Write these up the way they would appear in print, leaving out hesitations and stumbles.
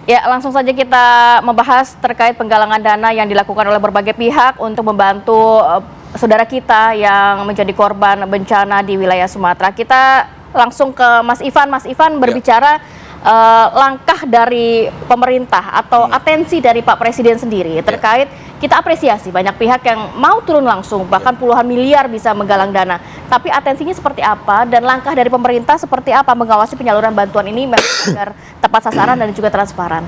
Ya, langsung saja kita membahas terkait penggalangan dana yang dilakukan oleh berbagai pihak untuk membantu saudara kita yang menjadi korban bencana di wilayah Sumatera. Kita langsung ke Mas Ivan. Mas Ivan berbicara langkah dari pemerintah atau atensi dari Pak Presiden sendiri terkait kita apresiasi banyak pihak yang mau turun langsung, bahkan puluhan miliar bisa menggalang dana. Tapi atensinya seperti apa dan langkah dari pemerintah seperti apa mengawasi penyaluran bantuan ini agar tepat sasaran dan juga transparan?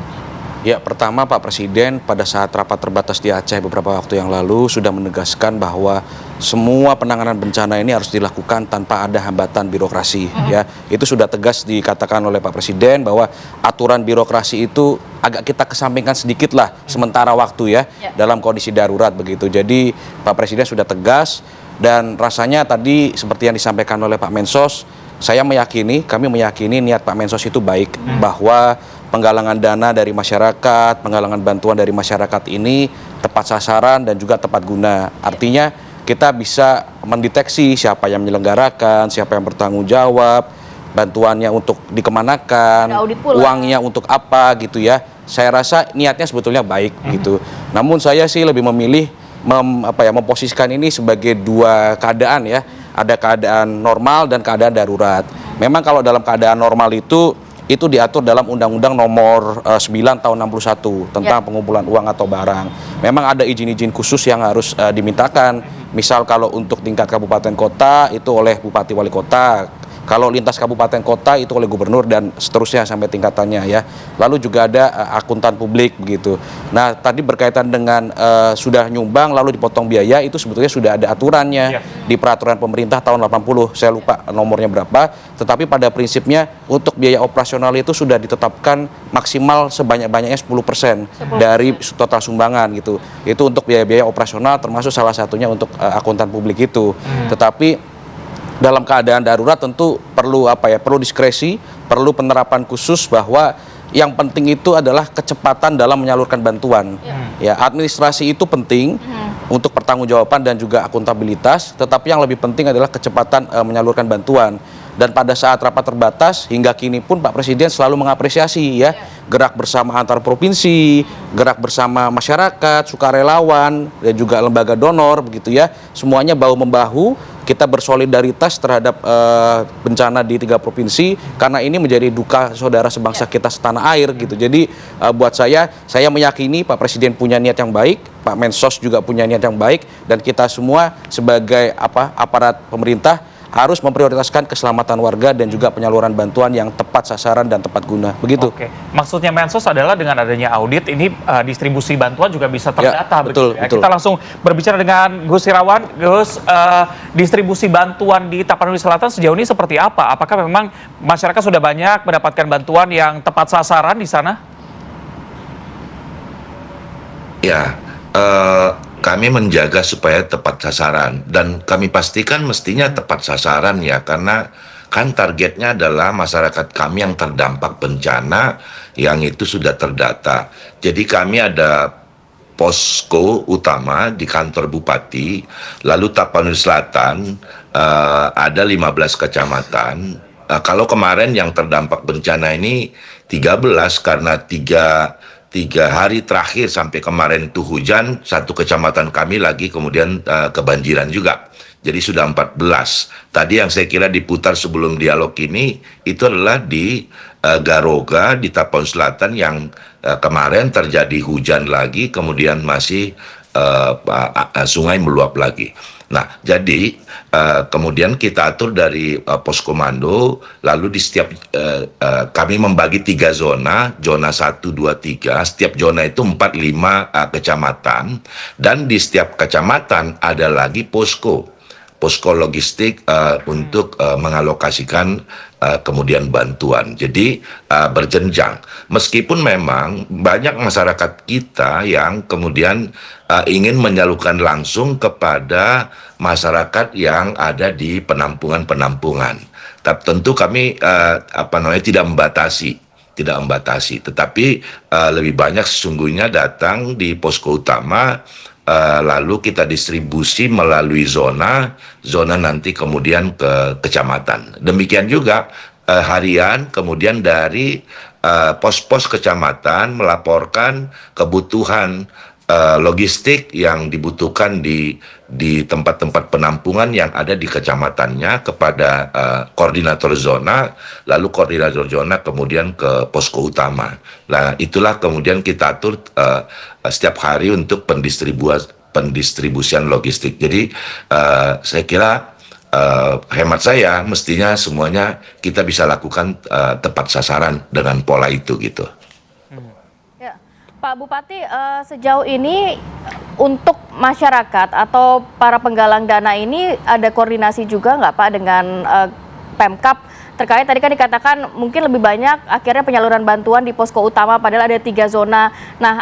Ya, pertama Pak Presiden pada saat rapat terbatas di Aceh beberapa waktu yang lalu sudah menegaskan bahwa semua penanganan bencana ini harus dilakukan tanpa ada hambatan birokrasi. Ya, itu sudah tegas dikatakan oleh Pak Presiden bahwa aturan birokrasi itu agak kita kesampingkan sedikit lah sementara waktu ya dalam kondisi darurat begitu. Jadi Pak Presiden sudah tegas dan rasanya tadi seperti yang disampaikan oleh Pak Mensos, kami meyakini niat Pak Mensos itu baik bahwa penggalangan dana dari masyarakat, penggalangan bantuan dari masyarakat ini tepat sasaran dan juga tepat guna. Artinya kita bisa mendeteksi siapa yang menyelenggarakan, siapa yang bertanggung jawab, bantuannya untuk dikemanakan, uangnya untuk apa gitu ya. Saya rasa niatnya sebetulnya baik gitu. Namun saya sih lebih memilih memposisikan ini sebagai dua keadaan ya. Ada keadaan normal dan keadaan darurat. Memang kalau dalam keadaan normal itu diatur dalam Undang-Undang Nomor 9 Tahun 61 tentang pengumpulan uang atau barang. Memang ada izin-izin khusus yang harus dimintakan. Misal kalau untuk tingkat kabupaten kota itu oleh Bupati Wali Kota. Kalau lintas kabupaten kota itu oleh gubernur dan seterusnya sampai tingkatannya ya. Lalu juga ada akuntan publik begitu. Nah, tadi berkaitan dengan sudah nyumbang lalu dipotong biaya itu sebetulnya sudah ada aturannya di peraturan pemerintah tahun 80. Saya lupa nomornya berapa, tetapi pada prinsipnya untuk biaya operasional itu sudah ditetapkan maksimal sebanyak-banyaknya 10% dari total sumbangan gitu. Itu untuk biaya-biaya operasional termasuk salah satunya untuk akuntan publik itu. Tetapi dalam keadaan darurat tentu perlu perlu diskresi, perlu penerapan khusus bahwa yang penting itu adalah kecepatan dalam menyalurkan bantuan. Ya, administrasi itu penting untuk pertanggungjawaban dan juga akuntabilitas, tetapi yang lebih penting adalah kecepatan menyalurkan bantuan. Dan pada saat rapat terbatas hingga kini pun Pak Presiden selalu mengapresiasi ya gerak bersama antar provinsi, gerak bersama masyarakat, sukarelawan dan juga lembaga donor begitu ya. Semuanya bahu membahu kita bersolidaritas terhadap bencana di 3 provinsi karena ini menjadi duka saudara sebangsa kita setanah air gitu. Jadi buat saya meyakini Pak Presiden punya niat yang baik, Pak Mensos juga punya niat yang baik dan kita semua sebagai aparat pemerintah harus memprioritaskan keselamatan warga dan juga penyaluran bantuan yang tepat sasaran dan tepat guna. Begitu. Oke. Maksudnya Mensos adalah dengan adanya audit ini distribusi bantuan juga bisa terdata. Betul. Kita langsung berbicara dengan Gus Irawan. Gus, distribusi bantuan di Tapanuli Selatan sejauh ini seperti apa? Apakah memang masyarakat sudah banyak mendapatkan bantuan yang tepat sasaran di sana? Ya, kami menjaga supaya tepat sasaran dan kami pastikan mestinya tepat sasaran ya, karena kan targetnya adalah masyarakat kami yang terdampak bencana yang itu sudah terdata. Jadi kami ada posko utama di kantor Bupati, lalu Tapanuli Selatan ada 15 kecamatan. Kalau kemarin yang terdampak bencana ini 13 karena tiga hari terakhir sampai kemarin itu hujan, satu kecamatan kami lagi kemudian kebanjiran juga. Jadi sudah 14. Tadi yang saya kira diputar sebelum dialog ini itu adalah di Garoga di Tapanuli Selatan yang kemarin terjadi hujan lagi, kemudian masih sungai meluap lagi. Nah, jadi kemudian kita atur dari poskomando, lalu di setiap kami membagi 3 zona, zona 1, 2, 3, setiap zona itu 4-5 kecamatan, dan di setiap kecamatan ada lagi posko logistik untuk mengalokasikan kemudian bantuan. Jadi berjenjang. Meskipun memang banyak masyarakat kita yang kemudian ingin menyalurkan langsung kepada masyarakat yang ada di penampungan-penampungan. Tapi tentu kami tidak membatasi, tetapi lebih banyak sesungguhnya datang di posko utama. Lalu kita distribusi melalui zona nanti kemudian ke kecamatan. Demikian juga harian, kemudian dari pos-pos kecamatan melaporkan kebutuhan logistik yang dibutuhkan di tempat-tempat penampungan yang ada di kecamatannya kepada koordinator zona, lalu koordinator zona kemudian ke posko utama. Nah, itulah kemudian kita atur setiap hari untuk pendistribusian logistik. Jadi saya kira hemat saya mestinya semuanya kita bisa lakukan tepat sasaran dengan pola itu gitu. Ya, Pak Bupati, sejauh ini untuk masyarakat atau para penggalang dana ini ada koordinasi juga nggak Pak dengan Pemkab terkait tadi kan dikatakan mungkin lebih banyak akhirnya penyaluran bantuan di posko utama padahal ada 3 zona. Nah,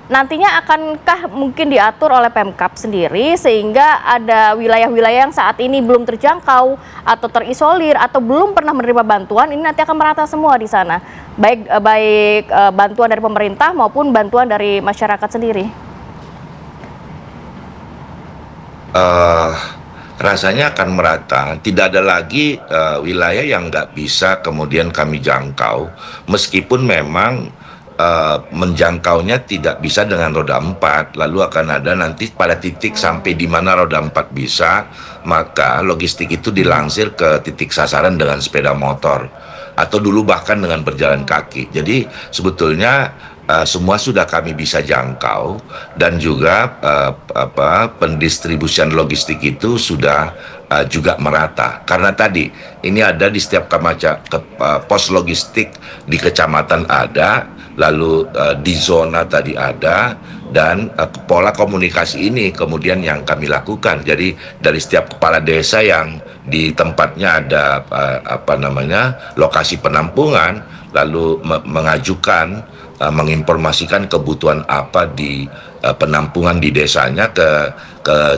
nantinya akankah mungkin diatur oleh Pemkab sendiri sehingga ada wilayah-wilayah yang saat ini belum terjangkau atau terisolir atau belum pernah menerima bantuan ini nanti akan merata semua di sana, baik bantuan dari pemerintah maupun bantuan dari masyarakat sendiri? Rasanya akan merata, tidak ada lagi wilayah yang nggak bisa kemudian kami jangkau, meskipun memang menjangkaunya tidak bisa dengan roda 4, lalu akan ada nanti pada titik sampai di mana roda 4 bisa, maka logistik itu dilansir ke titik sasaran dengan sepeda motor, atau dulu bahkan dengan berjalan kaki. Jadi sebetulnya semua sudah kami bisa jangkau dan juga pendistribusian logistik itu sudah juga merata. Karena tadi ini ada di setiap pos logistik di kecamatan ada, lalu di zona tadi ada, dan pola komunikasi ini kemudian yang kami lakukan. Jadi dari setiap kepala desa yang di tempatnya ada lokasi penampungan, lalu mengajukan menginformasikan kebutuhan apa di penampungan di desanya ke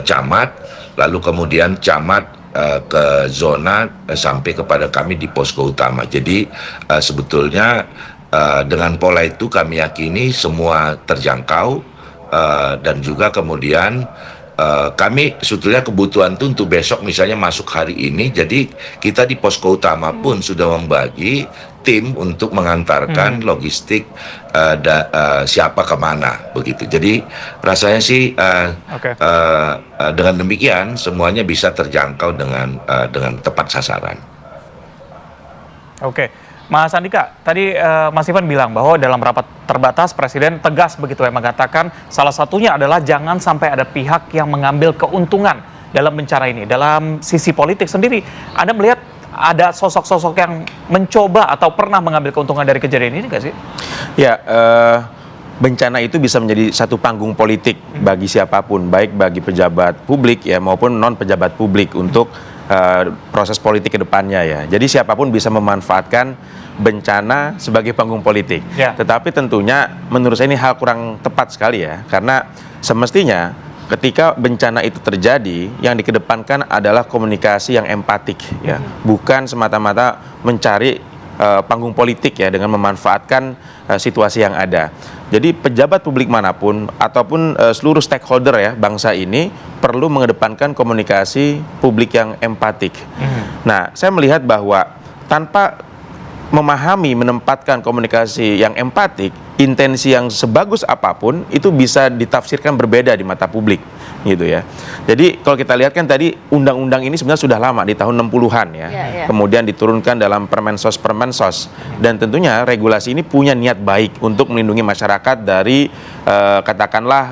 camat, lalu kemudian camat ke zona sampai kepada kami di posko utama. Jadi sebetulnya dengan pola itu kami yakini semua terjangkau, dan juga kemudian kami sebetulnya kebutuhan itu untuk besok misalnya masuk hari ini, jadi kita di posko utama pun sudah membagi tim untuk mengantarkan logistik siapa kemana begitu. Jadi rasanya sih dengan demikian semuanya bisa terjangkau dengan tepat sasaran. Oke. Mas Andika, tadi Mas Ivan bilang bahwa dalam rapat terbatas Presiden tegas begitu ya mengatakan salah satunya adalah jangan sampai ada pihak yang mengambil keuntungan dalam bencana ini. Dalam sisi politik sendiri, Anda melihat ada sosok-sosok yang mencoba atau pernah mengambil keuntungan dari kejadian ini nggak sih? Ya, bencana itu bisa menjadi satu panggung politik bagi siapapun, baik bagi pejabat publik ya maupun non pejabat publik untuk proses politik ke depannya ya. Jadi siapapun bisa memanfaatkan bencana sebagai panggung politik. Ya. Tetapi tentunya menurut saya ini hal kurang tepat sekali ya, karena semestinya ketika bencana itu terjadi yang dikedepankan adalah komunikasi yang empatik ya, bukan semata-mata mencari panggung politik ya dengan memanfaatkan situasi yang ada. Jadi pejabat publik manapun ataupun seluruh stakeholder ya bangsa ini perlu mengedepankan komunikasi publik yang empatik. Nah, saya melihat bahwa tanpa memahami menempatkan komunikasi yang empatik, intensi yang sebagus apapun itu bisa ditafsirkan berbeda di mata publik gitu ya. Jadi kalau kita lihat kan tadi undang-undang ini sebenarnya sudah lama di tahun 60-an ya. Kemudian diturunkan dalam Permensos dan tentunya regulasi ini punya niat baik untuk melindungi masyarakat dari katakanlah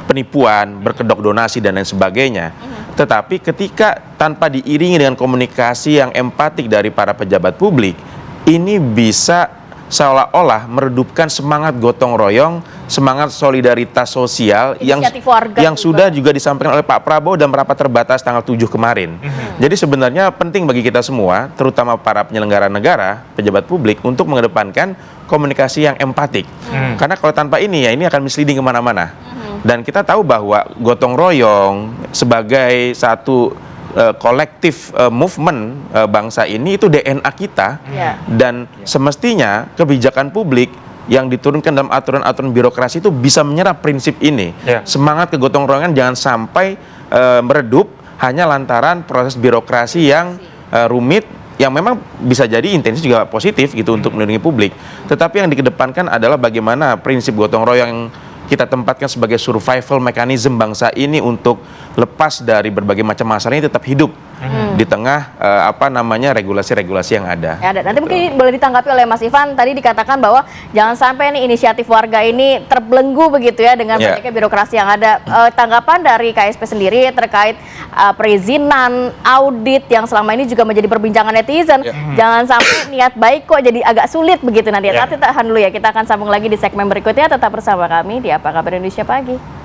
penipuan, berkedok donasi dan lain sebagainya. Tetapi ketika tanpa diiringi dengan komunikasi yang empatik dari para pejabat publik, ini bisa seolah-olah meredupkan semangat gotong royong, semangat solidaritas sosial yang sudah juga disampaikan oleh Pak Prabowo dalam rapat terbatas tanggal 7 kemarin. Jadi sebenarnya penting bagi kita semua, terutama para penyelenggara negara, pejabat publik, untuk mengedepankan komunikasi yang empatik. Karena kalau tanpa ini, ya ini akan misleading kemana-mana. Dan kita tahu bahwa gotong royong sebagai satu kolektif movement bangsa ini itu DNA kita, dan semestinya kebijakan publik yang diturunkan dalam aturan-aturan birokrasi itu bisa menyerap prinsip ini. Semangat kegotong royongan jangan sampai meredup hanya lantaran proses birokrasi yang rumit yang memang bisa jadi intensi juga positif gitu untuk melindungi publik. Tetapi yang dikedepankan adalah bagaimana prinsip gotong royong yang kita tempatkan sebagai survival mechanism bangsa ini untuk lepas dari berbagai macam masalah ini tetap hidup di tengah regulasi-regulasi yang ada. Ya, nanti mungkin boleh ditanggapi oleh Mas Ivan. Tadi dikatakan bahwa jangan sampai nih inisiatif warga ini terbelenggu begitu ya dengan banyaknya birokrasi yang ada. Tanggapan dari KSP sendiri terkait perizinan, audit yang selama ini juga menjadi perbincangan netizen. Jangan sampai niat baik kok jadi agak sulit begitu nanti. Tapi tahan dulu ya, kita akan sambung lagi di segmen berikutnya. Tetap bersama kami di Apa Kabar Indonesia Pagi.